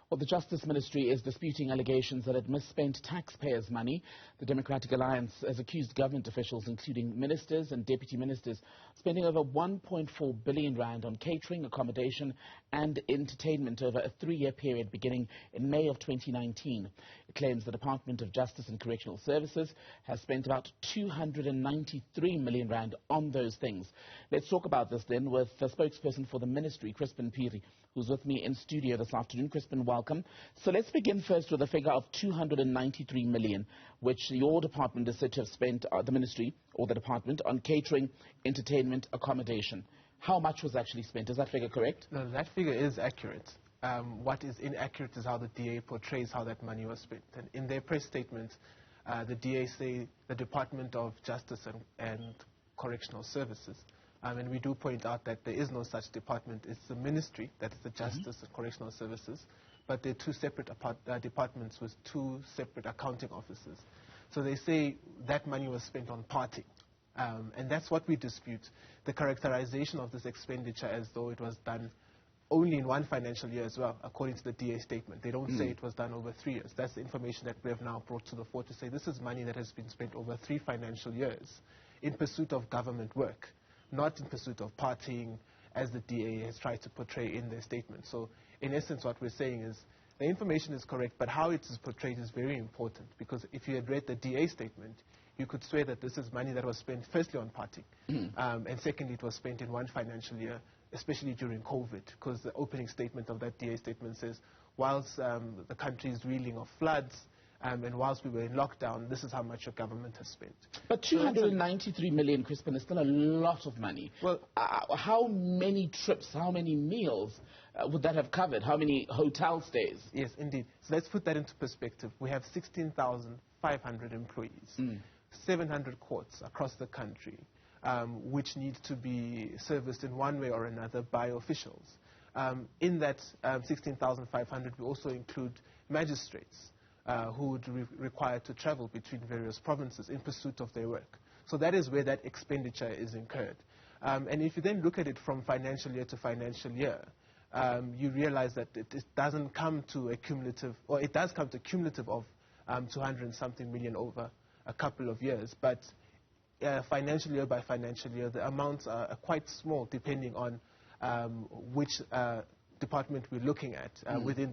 Well, the Justice Ministry is disputing allegations that it misspent taxpayers' money. The Democratic Alliance has accused government officials, including ministers and deputy ministers, spending over 1.4 billion rand on catering, accommodation and entertainment over a 3-year period beginning in May of 2019. It claims the Department of Justice and Correctional Services has spent about 293 million rand on those things. Let's talk about this then with the spokesperson for the ministry, Chrispin Phiri, who's with me in studio this afternoon. Chrispin, welcome. So let's begin first with a figure of 293 million, which your department is said to have spent, the ministry or the department, on catering, entertainment, accommodation. How much was actually spent? Is that figure correct? No, that figure is accurate. What is inaccurate is how the DA portrays how that money was spent. And in their press statement, the DA say the Department of Justice and Correctional Services. And we do point out that there is no such department. It's the ministry, that is the Justice and Correctional Services, but they're two separate departments with two separate accounting offices. So they say that money was spent on partying. And that's what we dispute. The characterization of this expenditure as though it was done only in one financial year as well, according to the DA statement. They don't say it was done over 3 years. That's the information that we have now brought to the fore to say this is money that has been spent over 3 financial years in pursuit of government work, not in pursuit of partying, as the DA has tried to portray in their statement. So, in essence, what we're saying is the information is correct, but how it is portrayed is very important, because if you had read the DA statement, you could swear that this is money that was spent firstly on partying, and secondly, it was spent in one financial year, especially during COVID, because the opening statement of that DA statement says, whilst the country is reeling of floods, and whilst we were in lockdown, this is how much your government has spent. But 293 million, Chrispin, is still a lot of money. Well, how many trips, how many meals would that have covered? How many hotel stays? Yes, indeed. So let's put that into perspective. We have 16,500 employees, 700 courts across the country, which need to be serviced in one way or another by officials. In that 16,500, we also include magistrates, who would require to travel between various provinces in pursuit of their work. So that is where that expenditure is incurred. And if you then look at it from financial year to financial year, you realize that it doesn't come to a cumulative, or it does come to a cumulative of 200 and something million over a couple of years. But financial year by financial year, the amounts are quite small depending on which department we're looking at within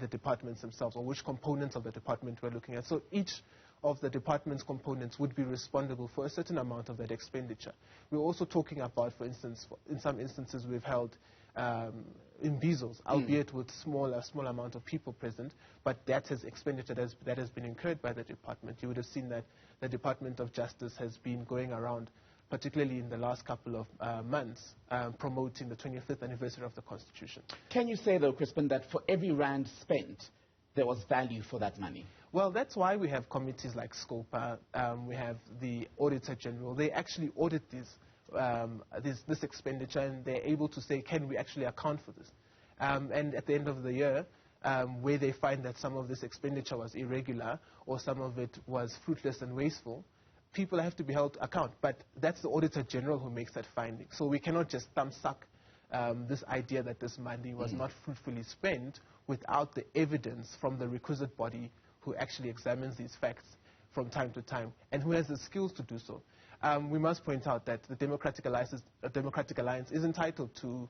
the departments themselves, or which components of the department we're looking at. So each of the department's components would be responsible for a certain amount of that expenditure. We're also talking about, for instance, in some instances we've held imbizos, albeit with a small amount of people present, but that is expenditure that has been incurred by the department. You would have seen that the Department of Justice has been going around, particularly in the last couple of months, promoting the 25th anniversary of the Constitution. Can you say, though, Chrispin, that for every rand spent, there was value for that money? Well, that's why we have committees like SCOPA, we have the Auditor General. They actually audit this expenditure, and they're able to say, can we actually account for this? And at the end of the year, where they find that some of this expenditure was irregular, or some of it was fruitless and wasteful, people have to be held to account, but that's the Auditor General who makes that finding. So we cannot just thumbsuck this idea that this money was not fruitfully spent without the evidence from the requisite body who actually examines these facts from time to time and who has the skills to do so. We must point out that the Democratic Alliance is entitled to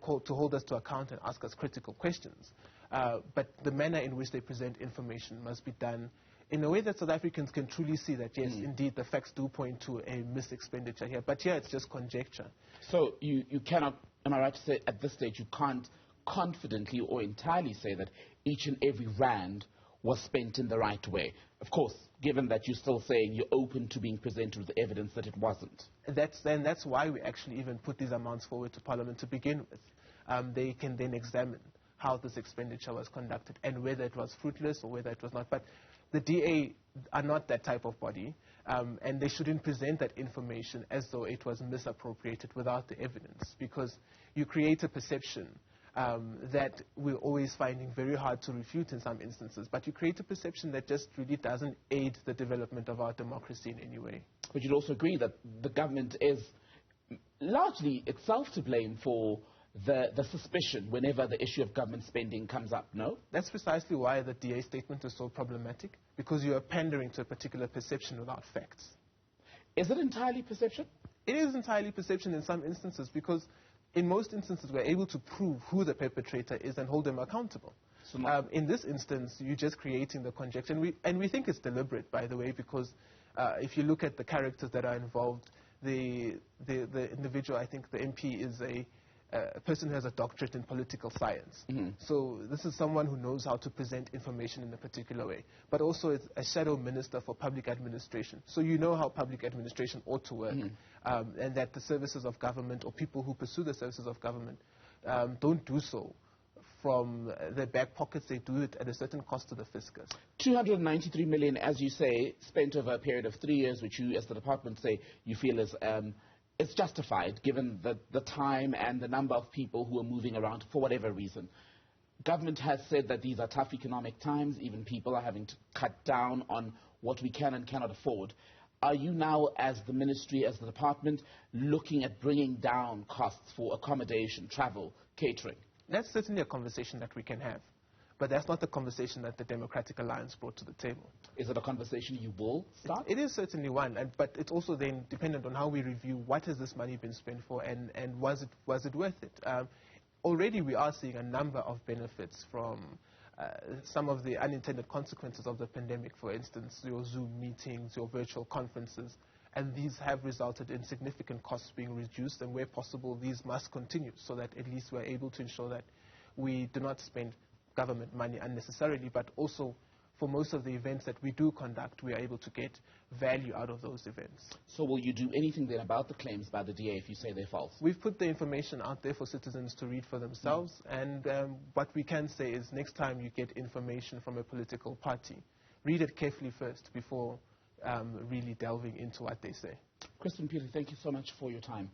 hold us to account and ask us critical questions, but the manner in which they present information must be done in a way that South Africans can truly see that, yes, indeed, the facts do point to a mis-expenditure here. But here, it's just conjecture. So you cannot, am I right to say, at this stage, you can't confidently or entirely say that each and every rand was spent in the right way? Of course, given that you're still saying you're open to being presented with the evidence that it wasn't. That's why we actually even put these amounts forward to Parliament to begin with. They can then examine how this expenditure was conducted and whether it was fruitless or whether it was not. But the DA are not that type of body, and they shouldn't present that information as though it was misappropriated without the evidence, because you create a perception that we're always finding very hard to refute in some instances, but you create a perception that just really doesn't aid the development of our democracy in any way. But you'd also agree that the government is largely itself to blame for the suspicion whenever the issue of government spending comes up, no? That's precisely why the DA statement is so problematic, because you are pandering to a particular perception without facts. Is it entirely perception? It is entirely perception in some instances, because in most instances we're able to prove who the perpetrator is and hold them accountable. So in this instance, you're just creating the conjecture, and we think it's deliberate, by the way, because if you look at the characters that are involved, the individual, I think the MP, is a person who has a doctorate in political science. So this is someone who knows how to present information in a particular way. But also it's a shadow minister for public administration. So you know how public administration ought to work, and that the services of government, or people who pursue the services of government, don't do so from their back pockets. They do it at a certain cost to the fiscus. 293 million, as you say, spent over a period of 3 years, which you, as the department, say you feel is it's justified, given the time and the number of people who are moving around for whatever reason. Government has said that these are tough economic times. Even people are having to cut down on what we can and cannot afford. Are you now, as the ministry, as the department, looking at bringing down costs for accommodation, travel, catering? That's certainly a conversation that we can have. But that's not the conversation that the Democratic Alliance brought to the table. Is it a conversation you will start? It is certainly one, but it's also then dependent on how we review what has this money been spent for, and was it worth it. Already we are seeing a number of benefits from some of the unintended consequences of the pandemic, for instance, your Zoom meetings, your virtual conferences, and these have resulted in significant costs being reduced, and where possible these must continue, so that at least we're able to ensure that we do not spend government money unnecessarily, but also for most of the events that we do conduct, we are able to get value out of those events. So will you do anything then about the claims by the DA if you say they're false? We've put the information out there for citizens to read for themselves, and what we can say is next time you get information from a political party, read it carefully first before really delving into what they say. Chrispin Phiri, thank you so much for your time.